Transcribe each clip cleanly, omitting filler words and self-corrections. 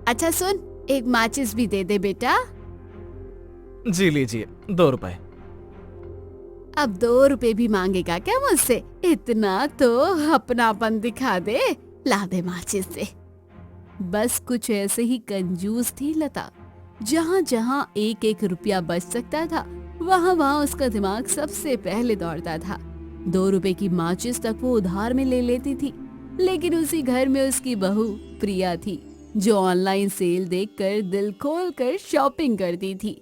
अच्छा सुन, एक माचिस भी दे दे बेटा। जी लीजिए, 2 रुपए। अब 2 रुपए भी मांगेगा क्या मुझसे? इतना तो अपनापन दिखा दे। ला दे माचिस से। बस कुछ ऐसे ही कंजूस थी लता। जहाँ जहाँ एक एक रुपया बच सकता था, वहाँ वहाँ उसका दिमाग सबसे पहले दौड़ता था। 2 रुपए की माचिस तक वो उधार में ले लेती थी। लेकिन उसी घर में उसकी बहू प्रिया थी, जो ऑनलाइन सेल देखकर दिल खोल कर शॉपिंग करती थी।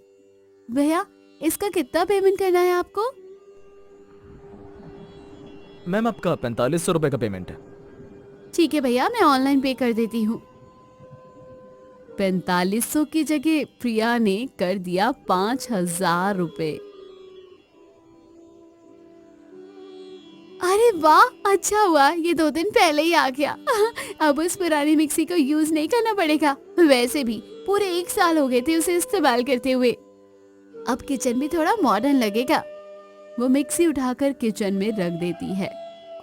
भैया, इसका कितना पेमेंट करना है आपको? मैम, आपका 4500 रुपए का पेमेंट है। ठीक है भैया, मैं ऑनलाइन पे कर देती हूँ। 4500 की जगह प्रिया ने कर दिया 5000 रुपए। अरे वाह, अच्छा हुआ ये 2 दिन पहले ही आ गया। अब उस पुरानी मिक्सी को यूज नहीं करना पड़ेगा। वैसे भी पूरे 1 साल हो गए थे उसे इस्तेमाल करते हुए। अब किचन भी थोड़ा मॉडर्न लगेगा। वो मिक्सी उठाकर किचन में रख देती है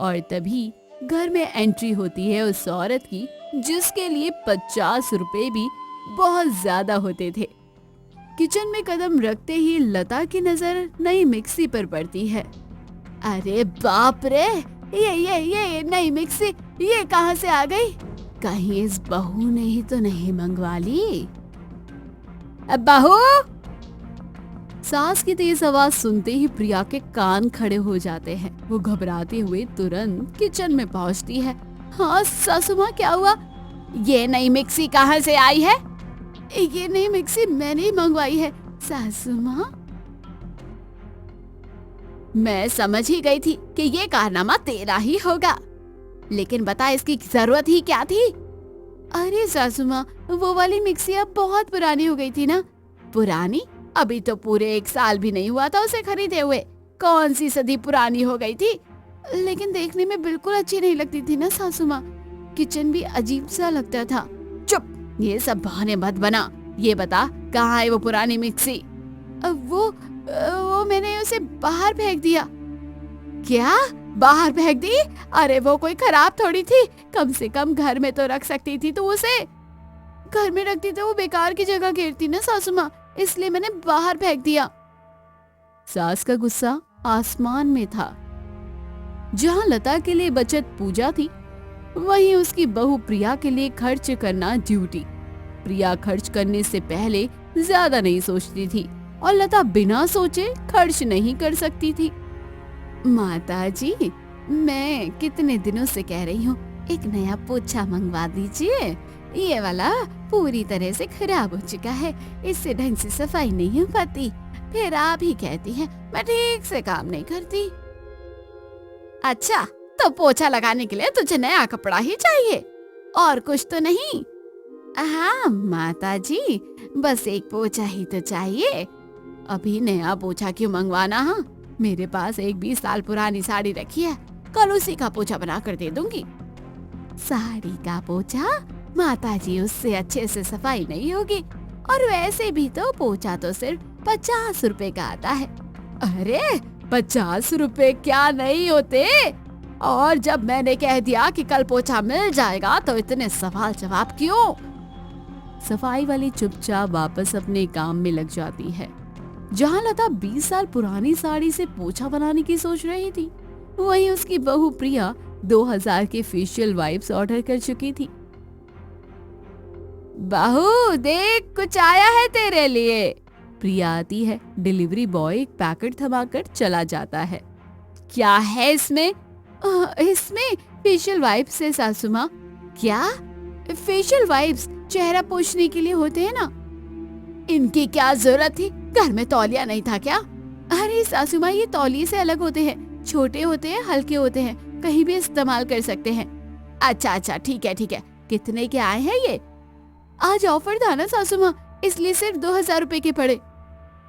और तभी घर में एंट्री होती है उस औरत की, जिसके लिए 50 रुपए भी बहुत ज्यादा होते थे। किचन में कदम रखते ही लता की नजर नई मिक्सी पर पड़ती है। अरे बाप रे, ये नई मिक्सी ये कहाँ से आ गई? कहीं इस बहू ने ही तो नहीं मंगवा ली? अब बहू! सास की तेज आवाज सुनते ही प्रिया के कान खड़े हो जाते हैं। वो घबराते हुए तुरंत किचन में पहुंचती है। हाँ सासू माँ, क्या हुआ? ये नई मिक्सी कहाँ से आई है? ये नई मिक्सी मैंने ही मंगवाई है सासू माँ। मैं समझ ही गई थी कि ये कारनामा तेरा ही होगा, लेकिन बता इसकी जरूरत ही क्या थी? अरे सासू माँ, वो वाली मिक्सी अब बहुत पुरानी हो गई थी ना। पुरानी? अभी तो पूरे 1 साल भी नहीं हुआ था उसे खरीदे हुए। कौन सी सदी पुरानी हो गई थी? लेकिन देखने में बिल्कुल अच्छी नहीं लगती थी ना सासू माँ। किचन भी अजीब सा लगता था। चुप, ये सब बहाने मत बना। ये बता, कहाँ है वो पुरानी मिक्सी? वो मैंने उसे बाहर फेंक दिया। क्या? बाहर फेंक दी? अरे वो कोई खराब थोड़ी थी, कम से कम घर में तो रख सकती थी तू उसे। घर में रखती तो वो बेकार की जगह घेरती ना सासू माँ, इसलिए मैंने बाहर फेंक दिया। सास का गुस्सा आसमान में था। जहाँ लता के लिए बचत पूजा थी, वहीं उसकी बहू प्रिया के लिए खर्च करना ड्यूटी। प्रिया खर्च करने से पहले ज्यादा नहीं सोचती थी और लता बिना सोचे खर्च नहीं कर सकती थी। माताजी, मैं कितने दिनों से कह रही हूँ एक नया पोछा मंगवा दीजिए। ये वाला पूरी तरह से खराब हो चुका है, इससे ढंग से सफाई नहीं हो पाती। फिर आप ही कहती हैं मैं ठीक से काम नहीं करती। अच्छा, तो पोछा लगाने के लिए तुझे नया कपड़ा ही चाहिए और कुछ तो नहीं? हाँ माताजी, बस एक पोछा ही तो चाहिए। अभी नया पोछा क्यों मंगवाना? हाँ, मेरे पास एक 20 साल पुरानी साड़ी रखी है, कल उसी का पोछा बना कर दे दूंगी। साड़ी का पोछा? माताजी, उससे अच्छे से सफाई नहीं होगी, और वैसे भी तो पोछा तो सिर्फ 50 रुपए का आता है। अरे 50 रुपए क्या नहीं होते? और जब मैंने कह दिया कि कल पोछा मिल जाएगा तो इतने सवाल जवाब क्यों? सफाई वाली चुपचाप वापस अपने काम में लग जाती है। जहाँ लता 20 साल पुरानी साड़ी से पोछा बनाने की सोच रही थी, वहीं उसकी बहू प्रिया 2000 के फेशियल वाइप्स ऑर्डर कर चुकी थी। बहू देख, कुछ आया है तेरे लिए। प्रिया आती है, डिलीवरी बॉय एक पैकेट थमाकर चला जाता है। क्या है इसमें? इसमें फेशियल वाइप्स है सासू माँ। क्या? फेशियल वाइप्स चेहरा पोंछने के लिए होते हैं ना, इनकी क्या जरूरत थी? घर में तौलिया नहीं था क्या? अरे सासू माँ, ये तौलिए से अलग होते हैं, छोटे होते हैं, हल्के होते हैं, कहीं भी इस्तेमाल कर सकते हैं। अच्छा, ठीक है। कितने के आए हैं ये? आज ऑफर था ना सासू माँ, इसलिए सिर्फ 2000 रुपए के पड़े।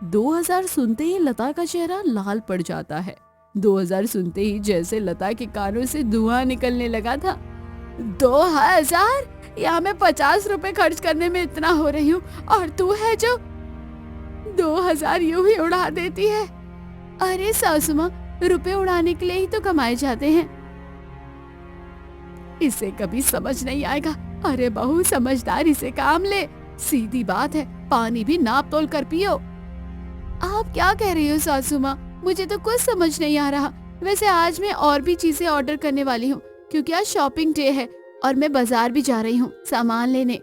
2000 सुनते ही लता का चेहरा लाल पड़ जाता है। 2000 सुनते ही जैसे लता के कानों से धुआं निकलने लगा था। 2000? यहाँ मैं 50 रुपए खर्च करने में इतना हो रही हूँ, और तू है जो 2000 यूं ही उड़ा देती है। अरे सासू माँ, रुपए उड़ाने के लिए ही तो कमाए जाते हैं। इसे कभी समझ नहीं आएगा अरे बहू समझदारी से काम ले, सीधी बात है, पानी भी नाप तोल कर पियो। आप क्या कह रही हो सासू माँ, मुझे तो कुछ समझ नहीं आ रहा। वैसे आज मैं और भी चीजें ऑर्डर करने वाली हूँ क्योंकि आज शॉपिंग डे है और मैं बाजार भी जा रही हूँ सामान लेने।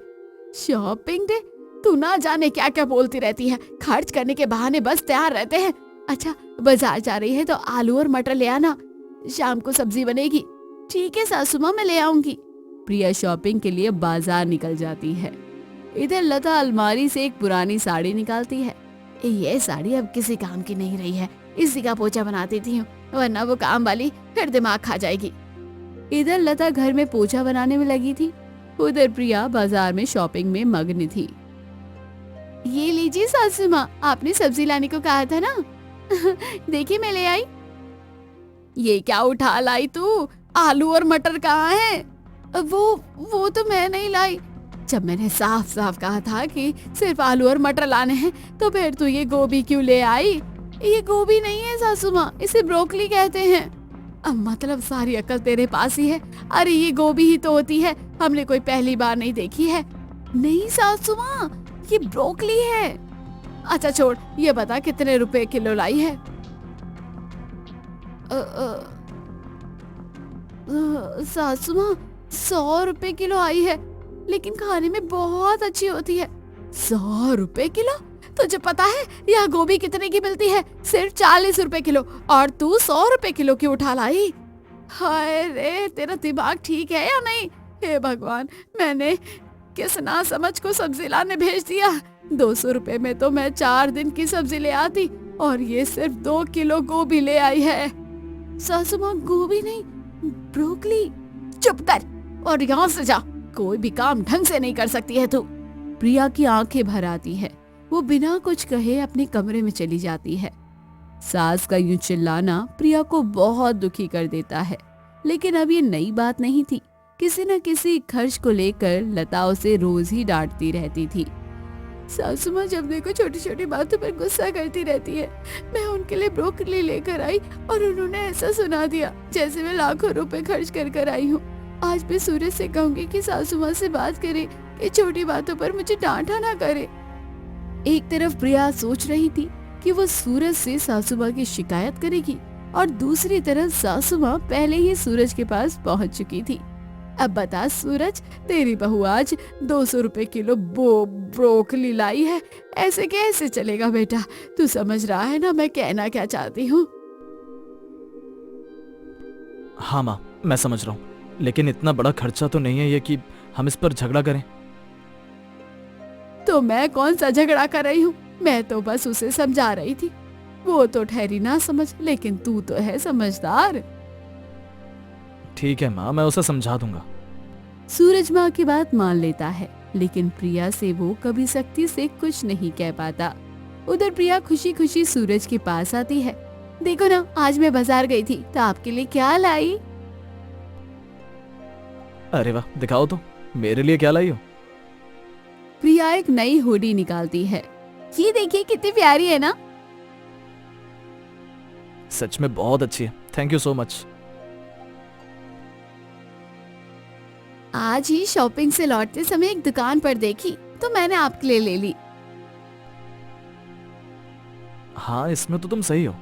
Shopping day? तू ना जाने क्या क्या बोलती रहती है, खर्च करने के बहाने बस तैयार रहते हैं। अच्छा बाजार जा रही है तो आलू और मटर ले आना, शाम को सब्जी बनेगी। ठीक है सासू माँ, मैं ले आऊंगी। प्रिया शॉपिंग के लिए बाजार निकल जाती है। इधर लता अलमारी से एक पुरानी साड़ी निकालती है। ये साड़ी अब किसी काम की नहीं रही है, इसी का पोछा बना देती हूँ, वरना वो काम वाली फिर दिमाग खा जाएगी। इधर लता घर में पोछा बनाने में लगी थी, उधर प्रिया बाजार में शॉपिंग में मग्न थी। ये लीजिए सासू माँ, आपने सब्जी लाने को कहा था ना। देखिए मैं ले आई। ये क्या उठा लाई तू? आलू और मटर कहाँ हैं? वो तो मैं नहीं लाई। जब मैंने साफ साफ कहा था कि सिर्फ आलू और मटर लाने हैं तो फिर तू ये गोभी क्यों ले आई? ये गोभी नहीं है सासू माँ, इसे ब्रोकली कहते हैं। अब मतलब सारी अकल तेरे पास ही है। अरे ये गोभी ही तो होती है, हमने कोई पहली बार नहीं देखी है। नहीं सासू माँ, ये ब्रोकली है। अच्छा छोड़, ये बता कितने रुपए किलो लाई है? सासू माँ 100 रुपए किलो आई है, लेकिन खाने में बहुत अच्छी होती है। 100 रुपए किलो? तुझे पता है यहाँ गोभी कितने की मिलती है? सिर्फ 40 रुपए किलो, और तू 100 रुपए किलो की उठा लाई। हाय रे, तेरा दिमाग ठीक है या नहीं? हे भगवान, मैंने किस ना समझ को सब्जी लाने भेज दिया। 200 रुपए में तो मैं 4 दिन की सब्जी ले आती, और ये सिर्फ 2 किलो गोभी ले आई है। सासू माँ गोभी नहीं, ब्रोकली। चुप कर और यहाँ से जा, कोई भी काम ढंग से नहीं कर सकती है तू। प्रिया की आंखें भर आती है, वो बिना कुछ कहे अपने कमरे में चली जाती है। सास का यूं चिल्लाना प्रिया को बहुत दुखी कर देता है, लेकिन अब ये नई बात नहीं थी। किसी न किसी खर्च को लेकर लता उसे रोज ही डांटती रहती थी। सासू माँ जब देखो छोटी छोटी बातों पर गुस्सा करती रहती है। मैं उनके लिए ब्रोकली लेकर आई और उन्होंने ऐसा सुना दिया जैसे मैं लाखों रुपए खर्च कर आई हूँ। आज मैं सूरज से कहूंगी कि सासू माँ से बात करे कि छोटी बातों पर मुझे डांटा ना करे। एक तरफ प्रिया सोच रही थी कि वो सूरज से सासू माँ की शिकायत करेगी, और दूसरी तरफ सासू माँ पहले ही सूरज के पास पहुँच चुकी थी। अब बता सूरज, तेरी बहू आज 200 रुपए किलो ब्रोकली लाई है, ऐसे कैसे चलेगा बेटा? तू समझ रहा है ना मैं कहना क्या चाहती हूँ? हाँ माँ, मैं समझ रहा हूँ, लेकिन इतना बड़ा खर्चा तो नहीं है ये कि हम इस पर झगड़ा करें। तो मैं कौन सा झगड़ा कर रही हूँ? मैं तो बस उसे समझा रही थी। वो तो ठहरी ना समझ, लेकिन तू तो है समझदार। ठीक है माँ, मैं उसे समझा दूंगा। सूरज माँ की बात मान लेता है, लेकिन प्रिया से वो कभी सख्ती से कुछ नहीं कह पाता। उधर प्रिया खुशी खुशी सूरज के पास आती है। देखो ना, आज मैं बाजार गई थी तो आपके लिए क्या लाई? अरे वाह, दिखाओ तो, मेरे लिए क्या लाई हो? प्रिया एक नई हुडी निकालती है। ये देखिए कितनी प्यारी है ना? सच में बहुत अच्छी है, थैंक यू सो मच। आज ही शॉपिंग से लौटते समय एक दुकान पर देखी तो मैंने आपके लिए ले ली। हाँ, इसमें तो तुम सही हो।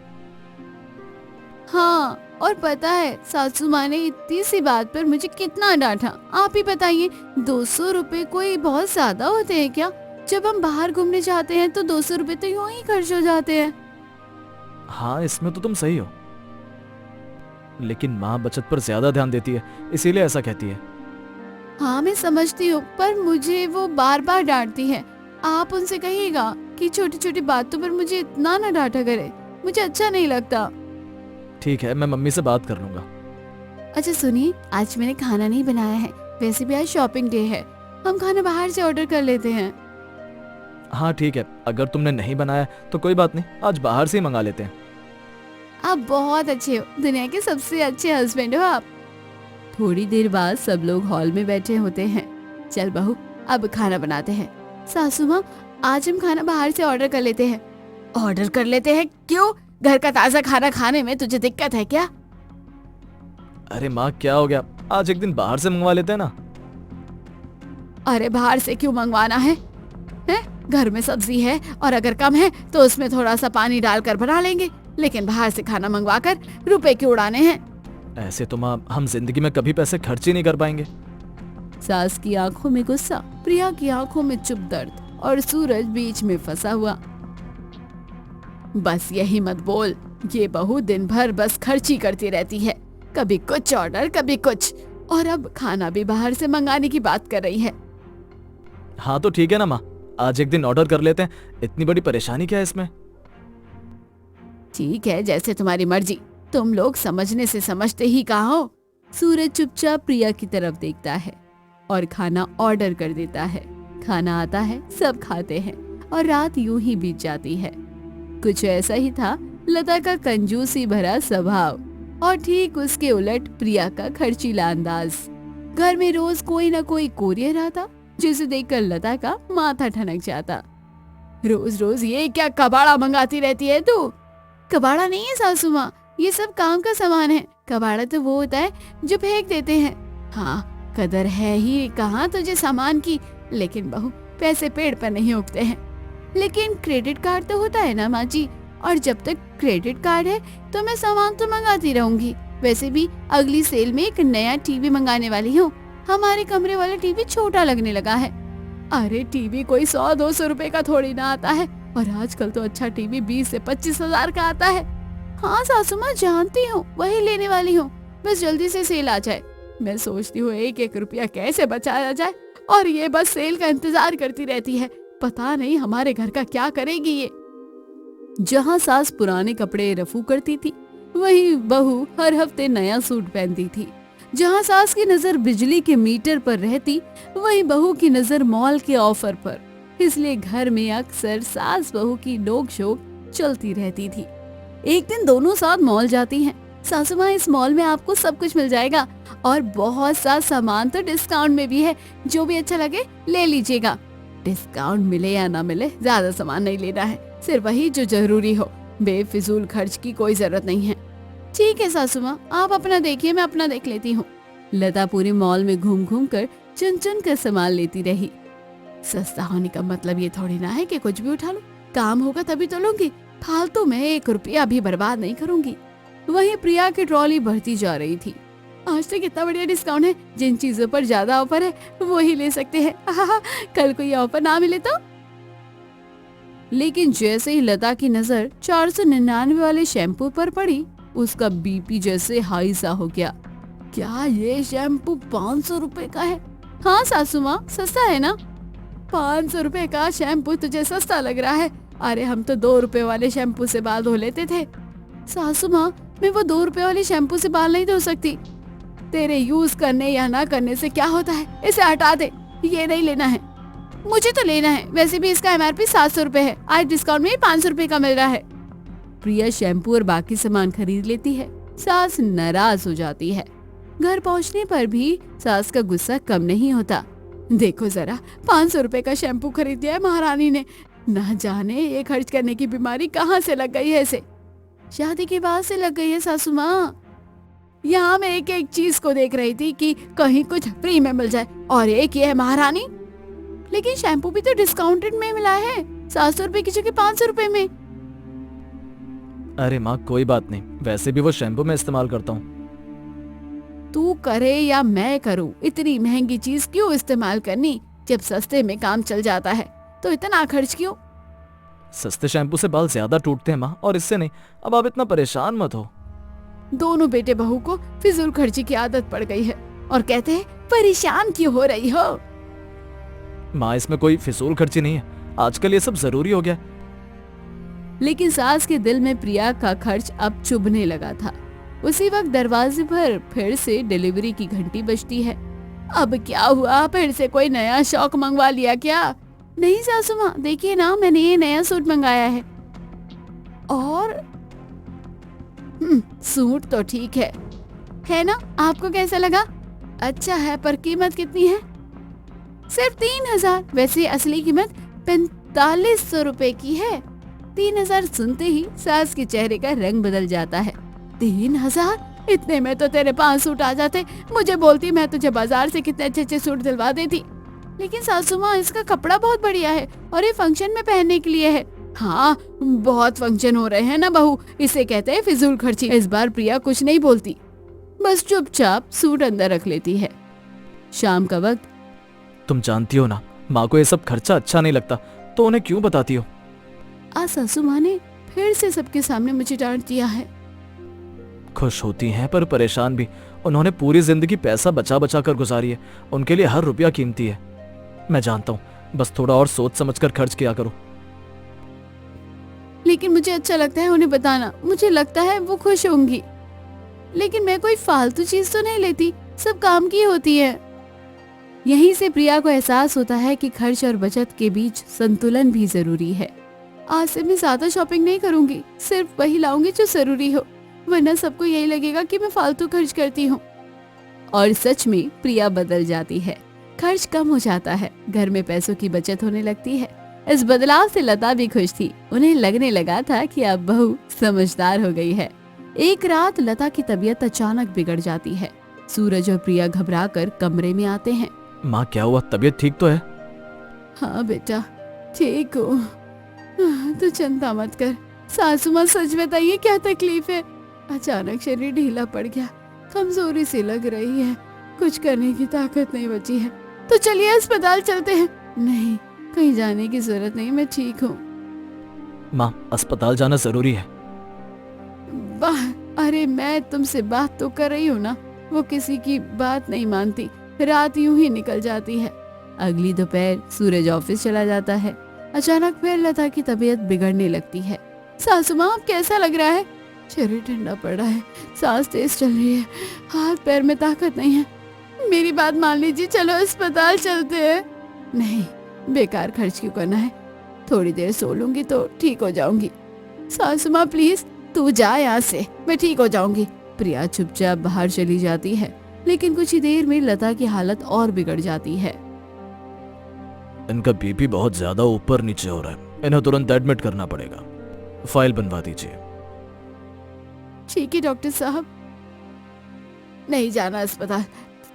हाँ, और पता है सासू माँ ने इतनी सी बात पर मुझे कितना डांटा। आप ही बताइए, 200 रुपए कोई बहुत ज्यादा होते हैं क्या? जब हम बाहर घूमने जाते हैं तो 200 रुपए तो यूं ही खर्च हो जाते हैं। हाँ, इसमें तो तुम सही हो, लेकिन माँ बचत पर ज्यादा ध्यान देती है, इसीलिए ऐसा कहती है। हाँ मैं समझती हूँ, पर मुझे वो बार बार डांटती है। आप उनसे कहिएगा कि छोटी छोटी बातों पर मुझे इतना ना डांटा करे, मुझे अच्छा नहीं लगता। ठीक है, मैं मम्मी से बात कर लूंगा। अच्छा सुनिए, आज मैंने खाना नहीं बनाया है, वैसे भी आज शॉपिंग डे है, हम खाना बाहर से ऑर्डर कर लेते हैं। हाँ ठीक है, अगर तुमने नहीं बनाया तो कोई बात नहीं, आज बाहर से ही मंगा लेते हैं। आप बहुत अच्छे हो, दुनिया के सबसे अच्छे हस्बैंड हो आप। थोड़ी देर बाद सब लोग हॉल में बैठे होते हैं। चल बहू, अब खाना बनाते हैं। सासू माँ, आज हम खाना बाहर से ऑर्डर कर लेते हैं। ऑर्डर कर लेते हैं? क्यों? घर का ताजा खाना खाने में तुझे दिक्कत है क्या? अरे माँ, क्या हो गया, आज एक दिन बाहर से मंगवा लेते हैं ना। अरे बाहर से क्यों मंगवाना है? घर में सब्जी है और अगर कम है तो उसमें थोड़ा सा पानी डालकर बना लेंगे, लेकिन बाहर से खाना मंगवा कर रुपए क्यों उड़ाने हैं? ऐसे तो माँ हम जिंदगी में कभी पैसे खर्च ही नहीं कर पाएंगे। सास की आंखों में गुस्सा, प्रिया की आंखों में चुप दर्द और सूरज बीच में फंसा हुआ। बस यही मत बोल, ये बहू दिन भर बस खर्ची करती रहती है, कभी कुछ ऑर्डर कभी कुछ, और अब खाना भी बाहर से मंगाने की बात कर रही है। हाँ तो ठीक है ना माँ, आज एक दिन ऑर्डर कर लेते हैं, इतनी बड़ी परेशानी क्या है इसमें? ठीक है, जैसे तुम्हारी मर्जी, तुम लोग समझने से समझते ही कहाँ हो। सूरज चुपचाप प्रिया की तरफ देखता है और खाना ऑर्डर कर देता है। खाना आता है, सब खाते हैं और रात यूं ही बीत जाती है। कुछ ऐसा ही था लता का कंजूसी भरा स्वभाव और ठीक उसके उलट प्रिया का खर्चीला अंदाज। घर में रोज कोई ना कोई कोरियर आता जिसे देखकर लता का माथा ठनक जाता। रोज रोज ये क्या कबाड़ा मंगाती रहती है तू? कबाड़ा नहीं है सासू माँ, ये सब काम का सामान है। कबाड़ा तो वो होता है जो फेंक देते हैं। हाँ, कदर है ही कहाँ तुझे सामान की, लेकिन बहू पैसे पेड़ पर नहीं उगते हैं। लेकिन क्रेडिट कार्ड तो होता है ना माँ जी, और जब तक क्रेडिट कार्ड है तो मैं सामान तो मंगाती रहूंगी। वैसे भी अगली सेल में एक नया टीवी मंगाने वाली हूँ। हमारे कमरे वाला टीवी छोटा लगने लगा है। अरे टीवी कोई 100-200 रुपए का थोड़ी ना आता है, और आजकल तो अच्छा टीवी 20 से 25 हजार का आता है। हाँ सासू माँ जानती हूँ, वही लेने वाली हूँ, बस जल्दी से सेल आ जाए। मैं सोचती हूँ एक एक रुपया कैसे बचाया जाए, और ये बस सेल का इंतजार करती रहती है। पता नहीं हमारे घर का क्या करेगी ये। जहाँ सास पुराने कपड़े रफू करती थी, वहीं बहू हर हफ्ते नया सूट पहनती थी। जहाँ सास की नजर बिजली के मीटर पर रहती, वहीं बहू की नजर मॉल के ऑफर पर। इसलिए घर में अक्सर सास बहू की नोक झोंक चलती रहती थी। एक दिन दोनों साथ मॉल जाती हैं। सासू माँ, इस मॉल में आपको सब कुछ मिल जाएगा और बहुत सा सामान तो डिस्काउंट में भी है, जो भी अच्छा लगे ले लीजिएगा। डिस्काउंट मिले या ना मिले, ज्यादा सामान नहीं लेना है, सिर्फ वही जो जरूरी हो। बेफिजूल खर्च की कोई जरूरत नहीं है। ठीक है सासू माँ, आप अपना देखिए, मैं अपना देख लेती हूँ। लता पूरे मॉल में घूम घूम कर चुन चुन कर सामान लेती रही। सस्ता होने का मतलब ये थोड़ी ना है कि कुछ भी उठा लो, काम होगा तभी तो लूंगी, फालतू में 1 रुपया भी बर्बाद नहीं करूंगी। वहीं प्रिया की ट्रॉली बढ़ती जा रही थी। आज तो कितना बढ़िया डिस्काउंट है, जिन चीजों पर ज्यादा ऑफर है वो ही ले सकते हैं। कल को ये ऑफर ना मिले तो। लेकिन जैसे ही लता की नजर 499 वाले शैम्पू पर पड़ी, उसका बीपी जैसे हाई सा हो गया। क्या ये शैम्पू 500 रुपए का है? हाँ सासू माँ, सस्ता है ना। 500 रुपए का शैम्पू तुझे सस्ता लग रहा है? अरे हम तो 2 रुपए वाले शैम्पू से बाल धो लेते थे। सासू माँ, मैं वो 2 रुपए वाले शैम्पू से बाल नहीं धो सकती। तेरे यूज करने या ना करने से क्या होता है, इसे हटा दे, ये नहीं लेना है। मुझे तो लेना है, वैसे भी इसका MRP 700 रुपए है, आज डिस्काउंट में 500 रुपए का मिल रहा है। प्रिया शैम्पू और बाकी सामान खरीद लेती है। सास नाराज हो जाती है। घर पहुंचने पर भी सास का गुस्सा कम नहीं होता। देखो जरा, 500 रुपए का शैम्पू खरीद दिया है महारानी ने, ना जाने ये खर्च करने की बीमारी कहाँ से लग गई है इसे। शादी के बाद से लग गई है सासू माँ। यहाँ मैं एक एक चीज को देख रही थी कि कहीं कुछ फ्री में मिल जाए, और एक ये है महारानी। लेकिन शैम्पू भी तो डिस्काउंटेड में मिला है, 700 रुपए की जगह 500 रुपए में। अरे माँ कोई बात नहीं, वैसे भी वो शैम्पू मैं इस्तेमाल करता हूँ। तू करे या मैं करूँ, इतनी महंगी चीज क्यों इस्तेमाल करनी? जब सस्ते में काम चल जाता है तो इतना खर्च क्यों? सस्ते शैम्पू से बाल ज्यादा टूटते हैं माँ, और इससे नहीं। अब आप इतना परेशान मत हो। दोनों बेटे बहू को फिजूल खर्ची की आदत पड़ गई है और कहते हैं परेशान क्यों हो रही हो? माँ इसमें कोई फिजूल खर्ची नहीं है, आजकल ये सब जरूरी हो गया। लेकिन सास के दिल में प्रिया का खर्च अब चुभने लगा था। उसी वक्त दरवाजे पर फिर से डिलीवरी की घंटी बजती है। अब क्या हुआ, फिर से कोई नया शौक मंगवा लिया क्या? नहीं सासू माँ, देखिए ना, मैंने ये नया सूट मंगाया है। और सूट तो ठीक है ना? आपको कैसा लगा? अच्छा है, पर कीमत कितनी है? सिर्फ 3000। वैसे असली कीमत 4500 रुपए की है। 3000 सुनते ही सास के चेहरे का रंग बदल जाता है। 3000? इतने में तो तेरे 5 सूट आ जाते। मुझे बोलती, मैं तुझे बाजार से कितने अच्छे अच्छे सूट दिलवा देती। लेकिन सासू माँ इसका कपड़ा बहुत बढ़िया है और ये फंक्शन में पहनने के लिए है। हाँ, बहुत फंक्शन हो रहे हैं ना बहू, इसे कहते हैं फिजूल खर्ची। इस बार प्रिया कुछ नहीं बोलती, बस चुपचाप सूट अंदर रख लेती है। शाम का वक्त। तुम जानती हो ना, माँ को ये सब खर्चा अच्छा नहीं लगता, तो उन्हें क्यों बताती हो? आज सासू माँ ने फिर से सबके सामने मुझे डांट दिया है। खुश होती हैं पर परेशान भी। उन्होंने पूरी जिंदगी पैसा बचा बचा कर गुजारी है, उनके लिए हर रुपया कीमती है। मैं जानता हूँ, बस थोड़ा और सोच समझ कर खर्च किया करो। लेकिन मुझे अच्छा लगता है उन्हें बताना, मुझे लगता है वो खुश होंगी। लेकिन मैं कोई फालतू चीज तो नहीं लेती, सब काम की होती है। यहीं से प्रिया को एहसास होता है कि खर्च और बचत के बीच संतुलन भी जरूरी है। आज से मैं ज्यादा शॉपिंग नहीं करूंगी, सिर्फ वही लाऊंगी जो जरूरी हो, वरना सबको यही लगेगा कि मैं फालतू खर्च करती हूँ। और सच में प्रिया बदल जाती है, खर्च कम हो जाता है, घर में पैसों की बचत होने लगती है। इस बदलाव से लता भी खुश थी, उन्हें लगने लगा था कि अब बहू समझदार हो गई है। एक रात लता की तबीयत अचानक बिगड़ जाती है। सूरज और प्रिया घबरा कर कमरे में आते हैं। माँ क्या हुआ, तबीयत ठीक तो है? हाँ बेटा, ठीक हो, तू चिंता मत कर। सासू माँ सच बताइए क्या तकलीफ है? अचानक शरीर ढीला पड़ गया, कमजोरी सी लग रही है, कुछ करने की ताकत नहीं बची है। तो चलिए अस्पताल चलते हैं। नहीं, कहीं जाने की जरूरत नहीं, मैं ठीक हूँ। माँ, अस्पताल जाना जरूरी है। अरे मैं तुमसे बात तो कर रही हूँ ना, वो किसी की बात नहीं मानती, रात यूं ही निकल जाती है। अगली दोपहर सूरज ऑफिस चला जाता है। अचानक फिर लता की तबीयत बिगड़ने लगती है। सासू माँ, अब कैसा लग रहा है? शरीर ठंडा पड़ा है, सांस तेज चल रही है, हाथ पैर में ताकत नहीं है। मेरी बात मान लीजिए, चलो अस्पताल चलते हैं। नहीं, बेकार खर्च क्यों करना है, थोड़ी देर सो लूंगी तो ठीक हो जाऊंगी। सासू माँ प्लीज, तू जा यहाँ से, मैं ठीक हो जाऊंगी। प्रिया चुपचाप बाहर चली जाती है, लेकिन कुछ ही देर में लता की हालत और बिगड़ जाती है। इनका बीपी बहुत ज्यादा ऊपर नीचे हो रहा है, इन्हें तुरंत एडमिट करना पड़ेगा। फाइल बनवा दीजिए। ठीक है डॉक्टर साहब। नहीं जाना अस्पताल,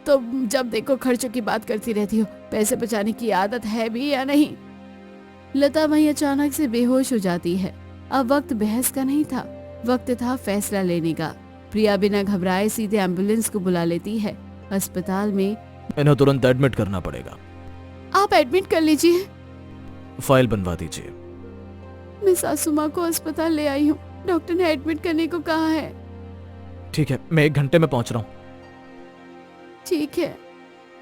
तो जब देखो खर्चों की बात करती रहती हो, पैसे बचाने की आदत है भी या नहीं? लता वहीं अचानक से बेहोश हो जाती है। अब वक्त बहस का नहीं था, वक्त था फैसला लेने का। प्रिया बिना घबराए सीधे एम्बुलेंस को बुला लेती है। अस्पताल में इन्हें तुरंत एडमिट करना पड़ेगा। आप एडमिट कर लीजिए। फाइल बनवा दीजिए। मैं सासू माँ को अस्पताल ले आई हूँ, डॉक्टर ने एडमिट करने को कहा है। ठीक है, मैं 1 घंटे में पहुंच रहा हूँ। ठीक है।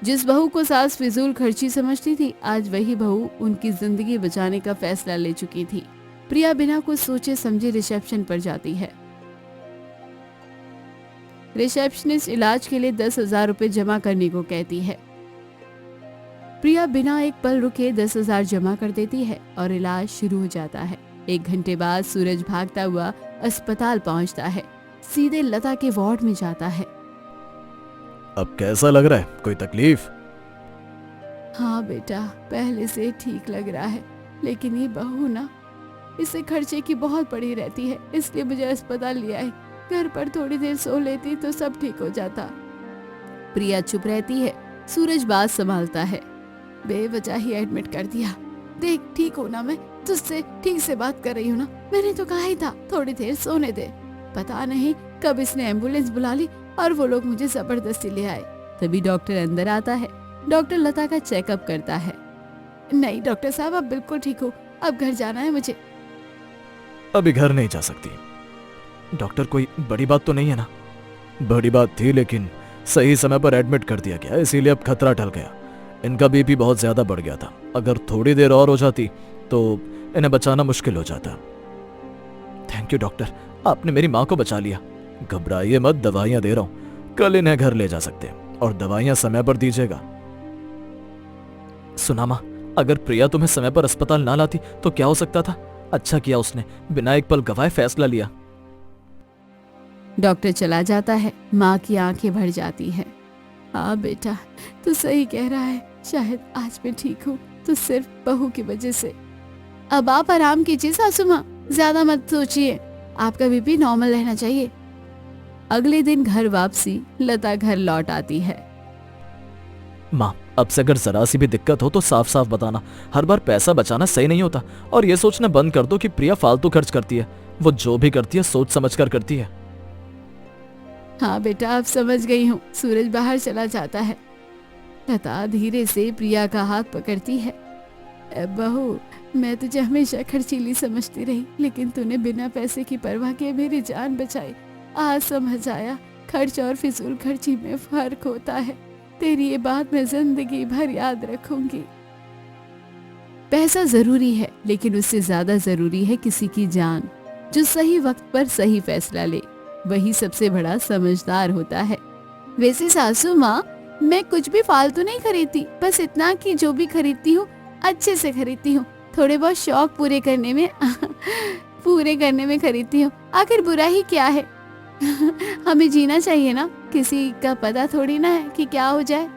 जिस बहू को सास फिजूल खर्ची समझती थी, आज वही बहू उनकी जिंदगी बचाने का फैसला ले चुकी थी। प्रिया बिना कुछ सोचे समझे रिसेप्शन पर जाती है। रिसेप्शनिस्ट इलाज के लिए 10,000 रुपए जमा करने को कहती है। प्रिया बिना एक पल रुके 10,000 जमा कर देती है और इलाज शुरू हो जाता है। 1 घंटे बाद सूरज भागता हुआ अस्पताल पहुंचता है, सीधे लता के वार्ड में जाता है। अब कैसा लग रहा है, कोई तकलीफ? हाँ बेटा, पहले से ठीक लग रहा है, लेकिन ये बहू ना, इसे खर्चे की बहुत पड़ी रहती है, इसलिए मुझे अस्पताल ले आई। घर पर थोड़ी देर सो लेती तो सब ठीक हो जाता। प्रिया चुप रहती है। सूरज बात संभालता है। बेवजह ही एडमिट कर दिया। देख, ठीक हूँ ना, मैं तुझसे ठीक से बात कर रही हूँ ना, मैंने तो कहा ही था थोड़ी देर सोने दे। पता नहीं कब इसने एम्बुलेंस बुला ली और वो लोग मुझे जबरदस्ती ले आए। तभी डॉक्टर अंदर आता है। डॉक्टर लता का चेकअप करता है। नहीं डॉक्टर साहब, अब बिल्कुल ठीक हो, अब घर जाना है मुझे। अभी घर नहीं जा सकती। डॉक्टर, कोई बड़ी बात तो नहीं है ना? बड़ी बात थी, लेकिन सही समय पर एडमिट कर दिया गया, इसीलिए अब खतरा टल गया। इनका बीपी बहुत ज्यादा बढ़ गया था, अगर थोड़ी देर और हो जाती तो इन्हें बचाना मुश्किल हो जाता। थैंक यू डॉक्टर, आपने मेरी माँ को बचा लिया। घबराइए मत, दवाइयां दे रहा हूं, कल इन्हें घर ले जा सकते हैं, और दवाइयां समय पर दीजिएगा। सुना माँ, अगर प्रिया तुम्हें समय पर अस्पताल ना लाती तो क्या हो सकता था? अच्छा किया उसने बिना एक पल गवाए फैसला लिया। डॉक्टर चला जाता है। माँ की आंखें भर जाती हैं। हाँ बेटा, तू सही कह रहा है, शायद आज मैं ठीक हूँ तो सिर्फ बहू की वजह से। अब आप आराम कीजिए सासू माँ, ज्यादा मत सोचिए, आपका बीपी नॉर्मल रहना चाहिए। अगले दिन घर वापसी लता घर लौट आती है। माँ, अब से अगर जरा सी भी दिक्कत हो तो साफ साफ बताना। हर बार पैसा बचाना सही नहीं होता। और ये सोचना बंद कर दो कि प्रिया फालतू खर्च करती है। वो जो भी करती है सोच समझ कर करती है। हाँ बेटा, अब समझ गई हूँ। सूरज बाहर चला जाता है। लता धीरे से प्रिया का हाथ पकड़ती है। बहू, मैं तुझे हमेशा खर्चीली समझती रही, लेकिन तूने बिना पैसे की परवाह किए मेरी जान बचाई। आज समझ आया, खर्च और फिजूल खर्ची में फर्क होता है। तेरी ये बात मैं जिंदगी भर याद रखूंगी। पैसा जरूरी है, लेकिन उससे ज्यादा जरूरी है किसी की जान। जो सही वक्त पर सही फैसला ले, वही सबसे बड़ा समझदार होता है। वैसे सासू माँ, मैं कुछ भी फालतू नहीं खरीदती, बस इतना कि जो भी खरीदती हूँ अच्छे से खरीदती हूँ। थोड़े बहुत शौक पूरे करने में खरीदती हूँ। आखिर बुरा ही क्या है? हमें जीना चाहिए ना, किसी का पता थोड़ी ना है कि क्या हो जाए।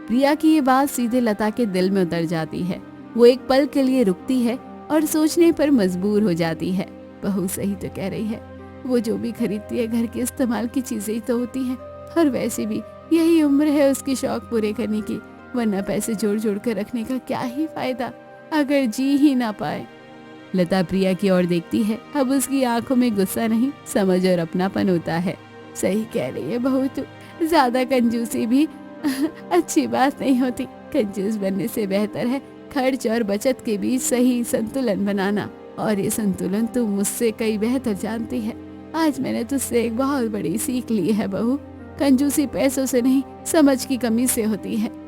प्रिया की ये बात सीधे लता के दिल में उतर जाती है। वो एक पल के लिए रुकती है और सोचने पर मजबूर हो जाती है। बहू सही तो कह रही है, वो जो भी खरीदती है घर के इस्तेमाल की चीजें ही तो होती हैं। और वैसे भी यही उम्र है उसकी शौक पूरे करने की, वरना पैसे जोड़ जोड़ कर रखने का क्या ही फायदा अगर जी ही ना पाए। लता प्रिया की ओर देखती है। अब उसकी आंखों में गुस्सा नहीं, समझ और अपनापन होता है। सही कह रही है बहू तू, ज्यादा कंजूसी भी अच्छी बात नहीं होती। कंजूस बनने से बेहतर है खर्च और बचत के बीच सही संतुलन बनाना। और ये संतुलन तू मुझसे कई बेहतर जानती है। आज मैंने तुझसे एक बहुत बड़ी सीख ली है बहू। कंजूसी पैसों से नहीं, समझ की कमी से होती है।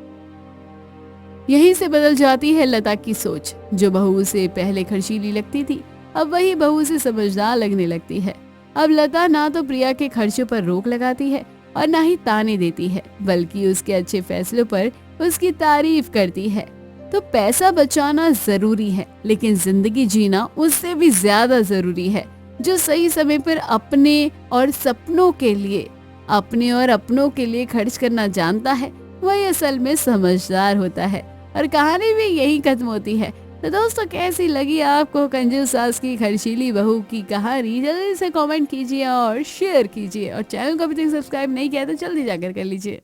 यहीं से बदल जाती है लता की सोच। जो बहू से पहले खर्चीली लगती थी, अब वही बहू से समझदार लगने लगती है। अब लता ना तो प्रिया के खर्चों पर रोक लगाती है और ना ही ताने देती है, बल्कि उसके अच्छे फैसलों पर उसकी तारीफ करती है। तो पैसा बचाना जरूरी है, लेकिन जिंदगी जीना उससे भी ज्यादा जरूरी है। जो सही समय पर अपने और अपनों के लिए खर्च करना जानता है, वही असल में समझदार होता है। और कहानी भी यही खत्म होती है। तो दोस्तों, कैसी लगी आपको कंजूस सास की खर्चीली बहू की कहानी? जल्दी से कमेंट कीजिए और शेयर कीजिए। और चैनल को अभी तक सब्सक्राइब नहीं किया तो जल्दी जाकर कर लीजिए।